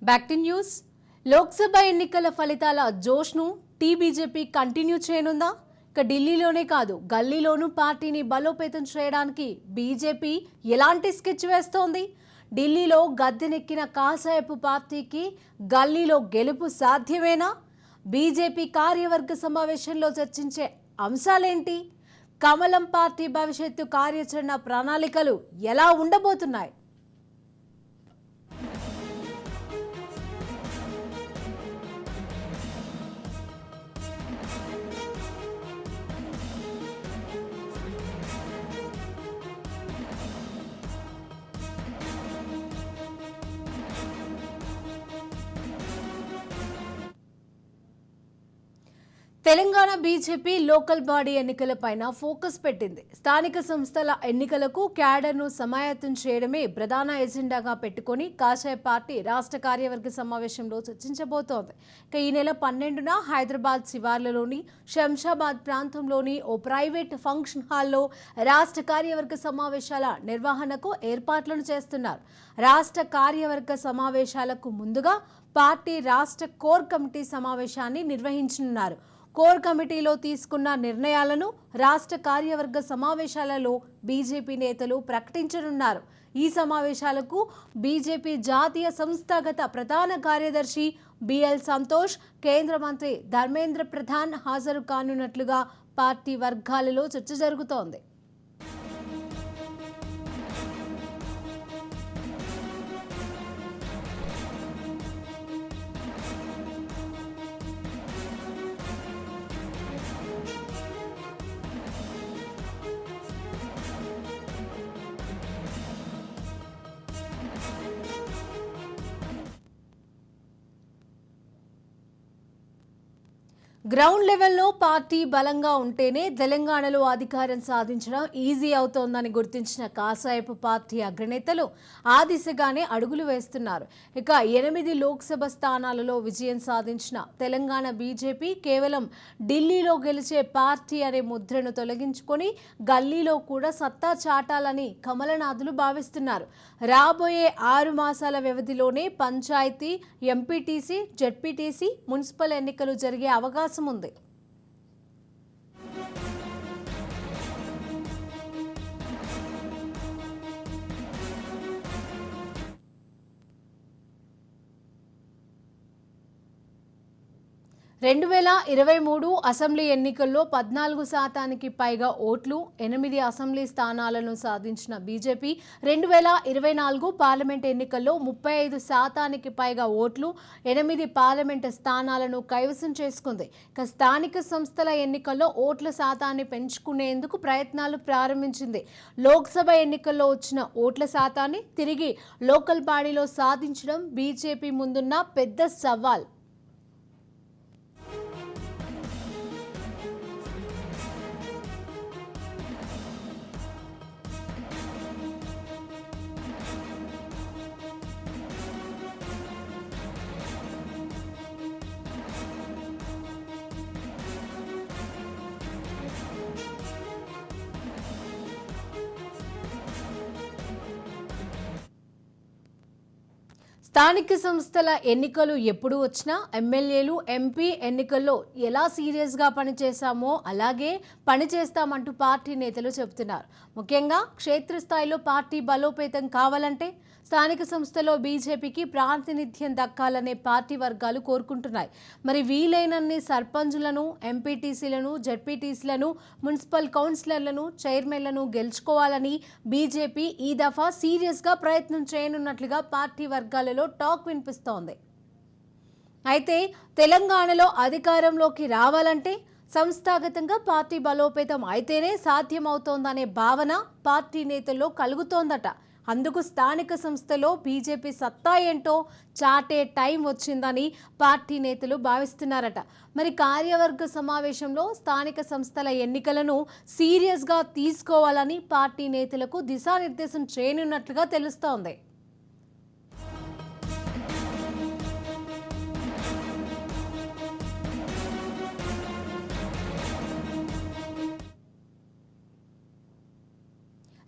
Back to news. Lok Sabha ఎన్నికల ఫలితాల జోష్ను BJP continue చేయనుందా? ఇక ఢిల్లీలోనే కాదు గల్లీలోనూ పార్టీని బలోపేతం చేయడానికి బీజేపీ ఎలాంటి స్కెచ్ వేస్తోంది? ఢిల్లీలో గద్దెనెక్కిన కాషాయపు పార్టీకి గల్లీలో గెలుపు సాధ్యమేనా? బీజేపీ కార్యవర్గ సమావేశంలో చర్చించే అంశాలేంటి? కమలం పార్టీ భవిష్యత్తు కార్యాచరణ ప్రణాళికలు ఎలా ఉండబోతున్నాయి? తెలంగాణ బీజేపీ లోకల్ బాడీ ఎన్నికలపైన ఫోకస్ పెట్టింది. స్థానిక సంస్థల ఎన్నికలకు క్యాడర్ను సమాయత్తం చేయడమే ప్రధాన ఎజెండాగా పెట్టుకుని కాషాయ పార్టీ రాష్ట్ర కార్యవర్గ సమావేశంలో చర్చించబోతోంది. ఇక ఈ నెల 12న హైదరాబాద్ శివార్లలోని శంషాబాద్ ప్రాంతంలోని ఓ ప్రైవేట్ ఫంక్షన్ హాల్లో రాష్ట్ర కార్యవర్గ సమావేశాల నిర్వహణకు ఏర్పాట్లను చేస్తున్నారు. రాష్ట్ర కార్యవర్గ సమావేశాలకు ముందుగా పార్టీ రాష్ట్ర కోర్ కమిటీ సమావేశాన్ని నిర్వహించనున్నారు. కోర్ కమిటీలో తీసుకున్న నిర్ణయాలను రాష్ట్ర కార్యవర్గ సమావేశాలలో బీజేపీ నేతలు ప్రకటించనున్నారు. ఈ సమావేశాలకు బీజేపీ జాతీయ సంస్థాగత ప్రధాన కార్యదర్శి బిఎల్ సంతోష్, కేంద్ర మంత్రి ధర్మేంద్ర ప్రధాన్ హాజరు కానున్నట్లుగా పార్టీ వర్గాలలో చర్చ జరుగుతోంది. గ్రౌండ్ లెవెల్లో పార్టీ బలంగా ఉంటేనే తెలంగాణలో అధికారం సాధించడం ఈజీ అవుతోందని గుర్తించిన కాషాయపు పార్టీ అగ్రనేతలు ఆ దిశగానే అడుగులు వేస్తున్నారు. ఇక 8 లోక్సభ స్థానాలలో విజయం సాధించిన తెలంగాణ బీజేపీ కేవలం ఢిల్లీలో గెలిచే పార్టీ అనే ముద్రను తొలగించుకొని గల్లీలో కూడా సత్తా చాటాలని కమలనాథులు భావిస్తున్నారు. రాబోయే 6 మాసాల వ్యవధిలోనే పంచాయతీ, ఎంపీటీసీ, జెడ్పీటీసీ, మున్సిపల్ ఎన్నికలు జరిగే అవకాశం ఉంది. రెండు 2023 అసెంబ్లీ ఎన్నికల్లో 14% పైగా ఓట్లు, 8 అసెంబ్లీ స్థానాలను సాధించిన బీజేపీ 2024 పార్లమెంట్ ఎన్నికల్లో 35% పైగా ఓట్లు, 8 పార్లమెంట్ స్థానాలను కైవసం చేసుకుంది. ఇక స్థానిక సంస్థల ఎన్నికల్లో ఓట్ల శాతాన్ని పెంచుకునేందుకు ప్రయత్నాలు ప్రారంభించింది. లోక్సభ ఎన్నికల్లో వచ్చిన ఓట్ల శాతాన్ని తిరిగి లోకల్ బాడీలో సాధించడం బీజేపీ ముందున్న పెద్ద సవాల్. స్థానిక సంస్థల ఎన్నికలు ఎప్పుడు వచ్చినా ఎమ్మెల్యేలు, ఎంపీ ఎన్నికల్లో ఎలా సీరియస్గా పనిచేశామో అలాగే పనిచేస్తామంటూ పార్టీ నేతలు చెబుతున్నారు. ముఖ్యంగా క్షేత్రస్థాయిలో పార్టీ బలోపేతం కావాలంటే స్థానిక సంస్థలో బీజేపీకి ప్రాతినిధ్యం దక్కాలనే పార్టీ వర్గాలు కోరుకుంటున్నాయి. మరి వీలైనన్ని సర్పంచులను, ఎంపీటీసీలను, జెడ్పీటీసీలను, మున్సిపల్ కౌన్సిలర్లను, చైర్మన్లను గెలుచుకోవాలని బీజేపీ ఈ దఫా సీరియస్గా ప్రయత్నం చేయనున్నట్లుగా పార్టీ వర్గాలలో టాక్ వినిపిస్తోంది. అయితే తెలంగాణలో అధికారంలోకి రావాలంటే సంస్థాగతంగా పార్టీ బలోపేతం అయితేనే సాధ్యమవుతోందనే భావన పార్టీ నేతల్లో కలుగుతోందట. అందుకు స్థానిక సంస్థలో బీజేపీ సత్తా ఏంటో చాటే టైం వచ్చిందని పార్టీ నేతలు భావిస్తున్నారట. మరి కార్యవర్గ సమావేశంలో స్థానిక సంస్థల ఎన్నికలను సీరియస్గా తీసుకోవాలని పార్టీ నేతలకు దిశానిర్దేశం చేయనున్నట్లుగా తెలుస్తోంది.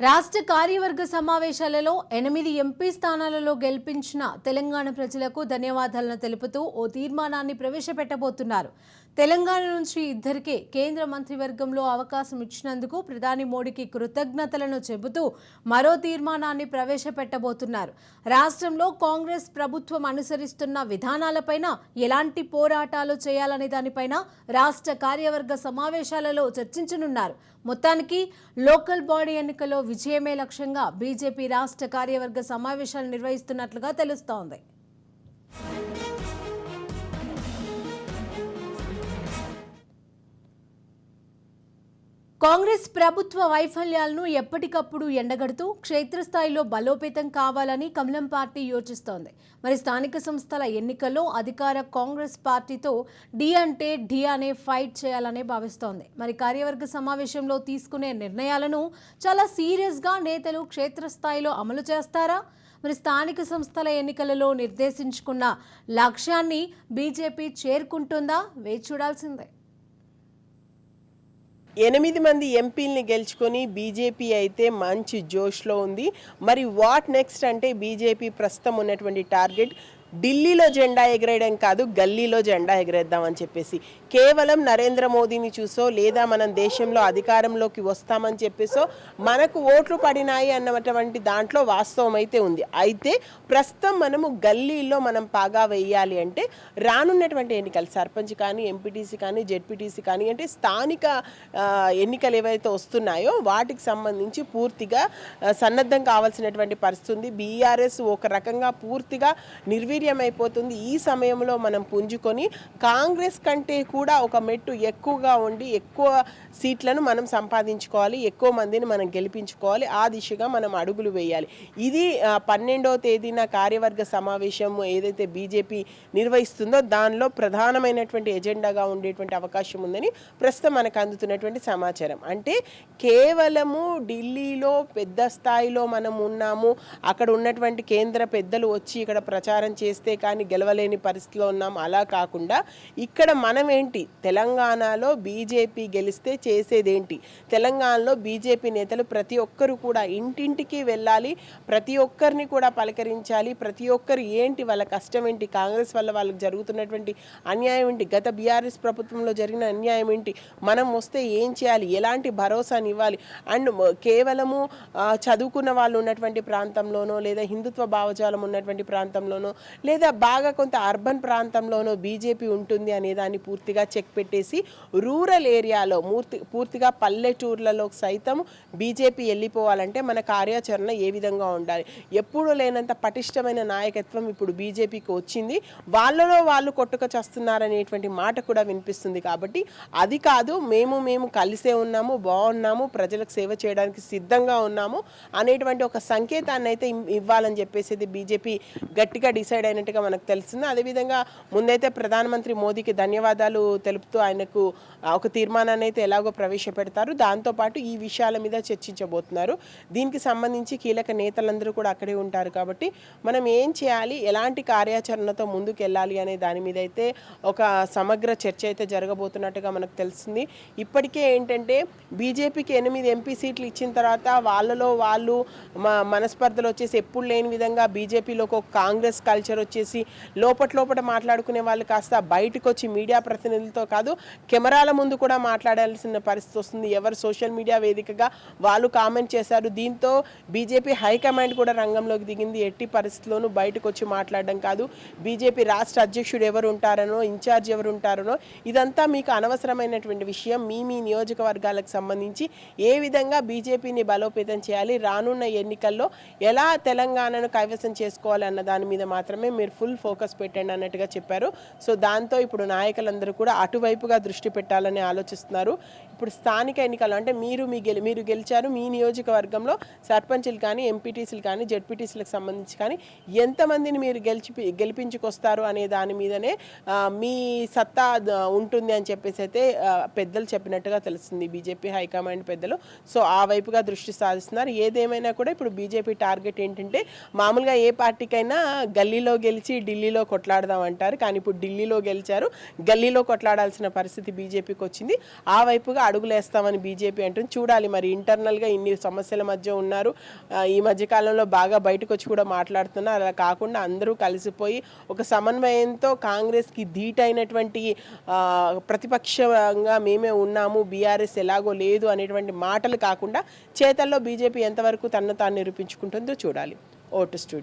రాష్ట్ర కార్యవర్గ సమావేశాలలో 8 ఎంపీ స్థానాలలో గెలిపించిన తెలంగాణ ప్రజలకు ధన్యవాదాలను తెలుపుతూ ఓ తీర్మానాన్ని ప్రవేశపెట్టబోతున్నారు. తెలంగాణ నుంచి ఇద్దరికే కేంద్ర మంత్రివర్గంలో అవకాశం ఇచ్చినందుకు ప్రధాని మోడీకి కృతజ్ఞతలను చెబుతూ మరో తీర్మానాన్ని ప్రవేశపెట్టబోతున్నారు. రాష్ట్రంలో కాంగ్రెస్ ప్రభుత్వం అనుసరిస్తున్న విధానాలపైన ఎలాంటి పోరాటాలు చేయాలనే దానిపైన రాష్ట్ర కార్యవర్గ సమావేశాలలో చర్చించనున్నారు. మొత్తానికి లోకల్ బాడీ ఎన్నికల్లో విజయమే లక్ష్యంగా బీజేపీ రాష్ట్ర కార్యవర్గ సమావేశాలు నిర్వహిస్తున్నట్లుగా తెలుస్తోంది. కాంగ్రెస్ ప్రభుత్వ వైఫల్యాలను ఎప్పటికప్పుడు ఎండగడుతూ క్షేత్రస్థాయిలో బలోపేతం కావాలని కమలం పార్టీ యోచిస్తోంది. మరి స్థానిక సంస్థల ఎన్నికల్లో అధికార కాంగ్రెస్ పార్టీతో డి అంటే డి అనే ఫైట్ చేయాలనే భావిస్తోంది. మరి కార్యవర్గ సమావేశంలో తీసుకునే నిర్ణయాలను చాలా సీరియస్గా నేతలు క్షేత్రస్థాయిలో అమలు చేస్తారా? మరి స్థానిక సంస్థల ఎన్నికలలో నిర్దేశించుకున్న లక్ష్యాన్ని బీజేపీ చేరుకుంటుందా? వేచి చూడాల్సిందే. 8 మంది ఎంపీల్ని గెలుచుకొని బీజేపీ అయితే మంచి జోష్లో ఉంది. మరి వాట్ నెక్స్ట్ అంటే బీజేపీ ప్రస్తుతం ఉన్నటువంటి టార్గెట్ ఢిల్లీలో జెండా ఎగరేయడం కాదు, గల్లీలో జెండా ఎగరేద్దామని చెప్పేసి కేవలం నరేంద్ర మోదీని చూసో లేదా మనం దేశంలో అధికారంలోకి వస్తామని చెప్పేసో మనకు ఓట్లు పడినాయి అన్నటువంటి దాంట్లో వాస్తవం అయితే ఉంది. అయితే ప్రస్తుతం మనము గల్లీలో మనం పాగా వేయాలి అంటే రానున్నటువంటి ఎన్నికలు సర్పంచ్ కానీ, ఎంపీటీసీ కానీ, జెడ్పీటీసీ కానీ అంటే స్థానిక ఎన్నికలు ఏవైతే వస్తున్నాయో వాటికి సంబంధించి పూర్తిగా సన్నద్ధం కావాల్సినటువంటి పరిస్థితి ఉంది. బీఆర్ఎస్ ఒక రకంగా పూర్తిగా అయిపోతుంది. ఈ సమయంలో మనం పుంజుకొని కాంగ్రెస్ కంటే కూడా ఒక మెట్టు ఎక్కువగా ఉండి ఎక్కువ సీట్లను మనం సంపాదించుకోవాలి, ఎక్కువ మందిని మనం గెలిపించుకోవాలి. ఆ దిశగా మనం అడుగులు వేయాలి. ఇది 12వ తేదీన కార్యవర్గ సమావేశం ఏదైతే బీజేపీ నిర్వహిస్తుందో దానిలో ప్రధానమైనటువంటి ఎజెండాగా ఉండేటువంటి అవకాశం ఉందని ప్రస్తుతం మనకు అందుతున్నటువంటి సమాచారం. అంటే కేవలము ఢిల్లీలో పెద్ద స్థాయిలో మనం ఉన్నాము, అక్కడ ఉన్నటువంటి కేంద్ర పెద్దలు వచ్చి ఇక్కడ ప్రచారం చేస్తే కానీ గెలవలేని పరిస్థితిలో ఉన్నాం, అలా కాకుండా ఇక్కడ మనం ఏంటి, తెలంగాణలో బీజేపీ గెలిస్తే చేసేదేంటి, తెలంగాణలో బీజేపీ నేతలు ప్రతి ఒక్కరు కూడా ఇంటింటికి వెళ్ళాలి, ప్రతి ఒక్కరిని కూడా పలకరించాలి, ప్రతి ఒక్కరు ఏంటి వాళ్ళ కష్టం ఏంటి, కాంగ్రెస్ వల్ల వాళ్ళకి జరుగుతున్నటువంటి అన్యాయం ఏంటి, గత బీఆర్ఎస్ ప్రభుత్వంలో జరిగిన అన్యాయం ఏంటి, మనం వస్తే ఏం చేయాలి, ఎలాంటి భరోసాని ఇవ్వాలి. అండ్ కేవలము చదువుకున్న వాళ్ళు ఉన్నటువంటి ప్రాంతంలోనో లేదా హిందుత్వ భావజాలం ఉన్నటువంటి ప్రాంతంలోనో లేదా బాగా కొంత అర్బన్ ప్రాంతంలోనో బీజేపీ ఉంటుంది అనే దాన్ని పూర్తిగా చెక్ పెట్టేసి రూరల్ ఏరియాలో పూర్తిగా పల్లెటూర్లలో సైతం బీజేపీ వెళ్ళిపోవాలంటే మన కార్యాచరణ ఏ విధంగా ఉండాలి. ఎప్పుడూ లేనంత పటిష్టమైన నాయకత్వం ఇప్పుడు బీజేపీకి వచ్చింది. వాళ్ళలో వాళ్ళు కొట్టుక చేస్తున్నారనేటువంటి మాట కూడా వినిపిస్తుంది. కాబట్టి అది కాదు, మేము కలిసే ఉన్నాము, బాగున్నాము, ప్రజలకు సేవ చేయడానికి సిద్ధంగా ఉన్నాము అనేటువంటి ఒక సంకేతాన్ని అయితే ఇవ్వాలని చెప్పేసి బీజేపీ గట్టిగా డిసైడ్ అయినట్టుగా మనకు తెలుస్తుంది. అదేవిధంగా ముందైతే ప్రధానమంత్రి మోదీకి ధన్యవాదాలు తెలుపుతూ ఆయనకు ఒక తీర్మానాన్ని అయితే ఎలాగో ప్రవేశపెడతారు. దాంతోపాటు ఈ విషయాల మీద చర్చించబోతున్నారు. దీనికి సంబంధించి కీలక నేతలందరూ కూడా అక్కడే ఉంటారు. కాబట్టి మనం ఏం చేయాలి, ఎలాంటి కార్యాచరణతో ముందుకు వెళ్ళాలి అనే దాని మీద అయితే ఒక సమగ్ర చర్చ అయితే జరగబోతున్నట్టుగా మనకు తెలుస్తుంది. ఇప్పటికే ఏంటంటే బీజేపీకి 8 ఎంపీ సీట్లు ఇచ్చిన తర్వాత వాళ్ళలో వాళ్ళు మనస్పర్ధలు వచ్చేసి ఎప్పుడు లేని విధంగా బీజేపీలోకి ఒక కాంగ్రెస్ కల్చర్ వచ్చేసి లోపల మాట్లాడుకునే వాళ్ళు కాస్త బయటకు వచ్చి మీడియా ప్రతినిధులతో కాదు కెమెరాల ముందు కూడా మాట్లాడాల్సిన పరిస్థితి వస్తుంది. ఎవరు సోషల్ మీడియా వేదికగా వాళ్ళు కామెంట్ చేశారు. దీంతో బీజేపీ హైకమాండ్ కూడా రంగంలోకి దిగింది. ఎట్టి పరిస్థితుల్లోనూ బయటకు వచ్చి మాట్లాడడం కాదు, బీజేపీ రాష్ట్ర అధ్యక్షుడు ఎవరు ఉంటారనో, ఇన్ఛార్జ్ ఎవరు ఉంటారనో ఇదంతా మీకు అనవసరమైనటువంటి విషయం. మీ నియోజకవర్గాలకు సంబంధించి ఏ విధంగా బీజేపీని బలోపేతం చేయాలి, రానున్న ఎన్నికల్లో ఎలా తెలంగాణను కైవసం చేసుకోవాలి అన్న దాని మీద మాత్రమే మీరు ఫుల్ ఫోకస్ పెట్టండి అన్నట్టుగా చెప్పారు. సో దాంతో ఇప్పుడు నాయకులందరూ కూడా అటువైపుగా దృష్టి పెట్టాలని ఆలోచిస్తున్నారు. ఇప్పుడు స్థానిక ఎన్నికలు అంటే మీరు గెలిచారు, మీ నియోజకవర్గంలో సర్పంచులు కానీ, ఎంపీటీసీలు కానీ, జెడ్పీటీసీలకు సంబంధించి కానీ ఎంతమందిని మీరు గెలిపించుకొస్తారు అనే దాని మీదనే మీ సత్తా ఉంటుంది అని చెప్పేసి అయితే పెద్దలు చెప్పినట్టుగా తెలుస్తుంది, బీజేపీ హైకమాండ్ పెద్దలు. సో ఆ వైపుగా దృష్టి సాధిస్తున్నారు. ఏదేమైనా కూడా ఇప్పుడు బీజేపీ టార్గెట్ ఏంటంటే మామూలుగా ఏ పార్టీకైనా గల్లీలో గెలిచి ఢిల్లీలో కొట్లాడదాం అంటారు, కానీ ఇప్పుడు ఢిల్లీలో గెలిచారు, గల్లీలో కొట్లాడాల్సిన పరిస్థితి బీజేపీకి వచ్చింది. ఆ వైపుగా అడుగులేస్తామని బీజేపీ అంటుంది. చూడాలి మరి, ఇంటర్నల్గా ఇన్ని సమస్యల మధ్య ఉన్నారు. ఈ మధ్యకాలంలో బాగా బయటకు వచ్చి కూడా మాట్లాడుతున్నారు. అలా కాకుండా అందరూ కలిసిపోయి ఒక సమన్వయంతో కాంగ్రెస్కి ధీటైనటువంటి ప్రతిపక్షంగా మేమే ఉన్నాము, బీఆర్ఎస్ ఎలాగో లేదు అనేటువంటి మాటలు కాకుండా చేతల్లో బీజేపీ ఎంతవరకు తనను తాను నిరూపించుకుంటుందో చూడాలి. Vote studio.